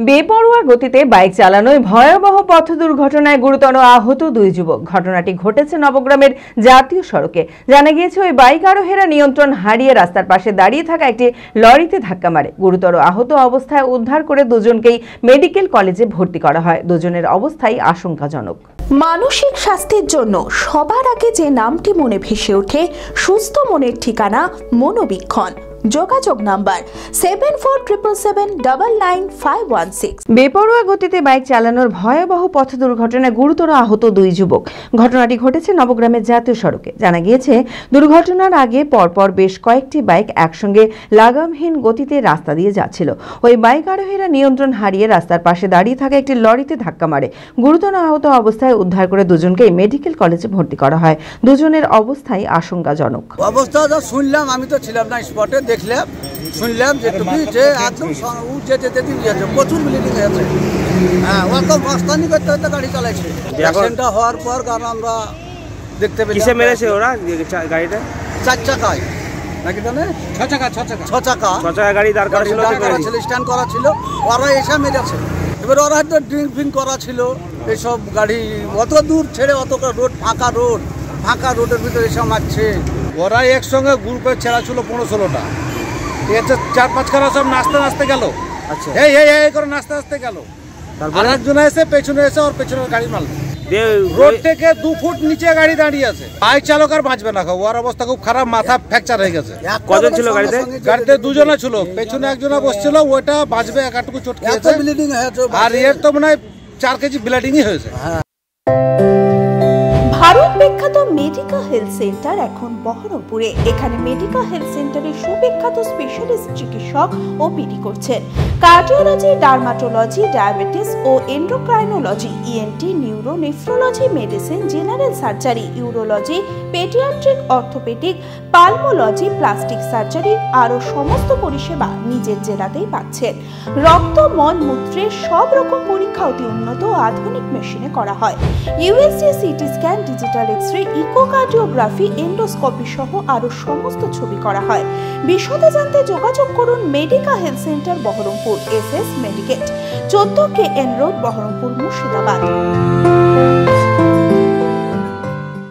বেপরোয়া গতিতে বাইক চালানোয় ভয়াবহ পথ দুর্ঘটনায় গুরুতর আহত দুই যুবক। ঘটনাটি ঘটেছে নবগ্রামের জাতীয় সড়কে। জানা গিয়েছে, ওই বাইক আরোহীরা নিয়ন্ত্রণ হারিয়ে রাস্তার পাশে দাঁড়িয়ে থাকা একটি লরিতে ধাক্কা মারে। গুরুতর আহত অবস্থায় উদ্ধার করে দুজনকেই মেডিকেল কলেজে ভর্তি করা হয়। দুজনের অবস্থাই আশঙ্কাজনক। মানসিক স্বাস্থ্যের জন্য সবার আগে যে নামটি মনে ভেসে ওঠে, সুস্থ মনের ঠিকানা মনোবীক্ষণ। যোগাযোগ নাম্বার 7477799516। বেপরোয়া গতিতে বাইক চালানোর ভয়াবহ পথ দুর্ঘটনায় গুরুতর আহত দুই যুবক। ঘটনাটি ঘটেছে নবগ্রামের জাতীয় সড়কে। জানা গিয়েছে, দুর্ঘটনার আগে পরপর বেশ কয়েকটি বাইক একসঙ্গে লাগামহীন গতিতে রাস্তা দিয়ে যাচ্ছিল। ওই বাইক আরোহীরা নিয়ন্ত্রণ হারিয়ে রাস্তার পাশে দাঁড়িয়ে থাকা একটি লরিতে ধাক্কা মারে। গুরুতর আহত অবস্থায় উদ্ধার করে দুজনকেই মেডিকেল কলেজে ভর্তি করা হয়। দুজনের অবস্থাই আশঙ্কাজনক। অবস্থা শুনলাম, আমি তো ছিলাম না স্পটে, দেখলাম শুনলাম যে যে একদম যেতে প্রচুর ব্লিডিং হয়েছে। হ্যাঁ, ও তো মস্তানি করতে করতে গাড়ি চালাইছে। অ্যাক্সিডেন্টটা হওয়ার পর কারণ আমরা দেখতে পেলাম। কিসে মেরেছে ওরা গাড়িটা? 4 চাকায় নাকি জানে? 6 চাকা গাড়ি দাঁড় করা ছিল, স্ট্যান্ড করা ছিল, ওরা এসে মেরেছে। এবার ওরা হয়তো ড্রিঙ্ক করা ছিল। এইসব গাড়ি অত দূর ছেড়ে, অত রোড ফাঁকা রোডের ভিতরে এসে মারছে। ওরা একসঙ্গে গ্রুপে ছেড়া ছিল 15-16টা। 4-5 খানা সব নাচতে গেল। আচ্ছা, এই করে নাচতে গেল। তারপর একজন এসে পেছনে এসে ওর পেছনে গাড়ি মারল। রোড থেকে 2 ফুট নিচে গাড়ি দাঁড়িয়ে আছে। বাইক চালক আর বাঁচবে না, ওর অবস্থা খুব খারাপ, মাথা ফ্র্যাকচার হয়ে গেছে। কজন ছিল গাড়িতে? গাড়িতে 2 জনা ছিল, পেছনে একজনা বসছিল, ওটা বাঁচবে, একাটুকু চোট খেয়েছে। আর এর তো মনে হয় 4 কেজি ব্লিডিংই হয়েছে। ভারত বিখ্যাত মেডিকা হেলথ সেন্টার এখন বহরমপুরে। এখানে মেডিকা হেলথ সেন্টারে সুবিখ্যাত স্পেশালিস্ট চিকিৎসক ওপিডি করছেন। কার্ডিওলজি, ডার্মাটোলজি, ডায়াবেটিস ও endocrinology, ENT, neuro, nephrology, medicine, general surgery, urology, paediatric, orthopaedic, pulmonology, plastic surgery আরও সমস্ত পরিষেবা নিজের জেলাতেই পাচ্ছেন। রক্ত, মল, মূত্রের সব রকম পরীক্ষা অতি উন্নত ও আধুনিক মেশিনে করা হয়। USG, CT scan, digital X-ray, echocardiography, endoscopy সহ আরো সমস্ত ছবি করা হয়। বিশদে জানতে যোগাযোগ করুন Medica health centre Baharampur, SS Medicate, 14 KN road, Baharampur, Murshidabad.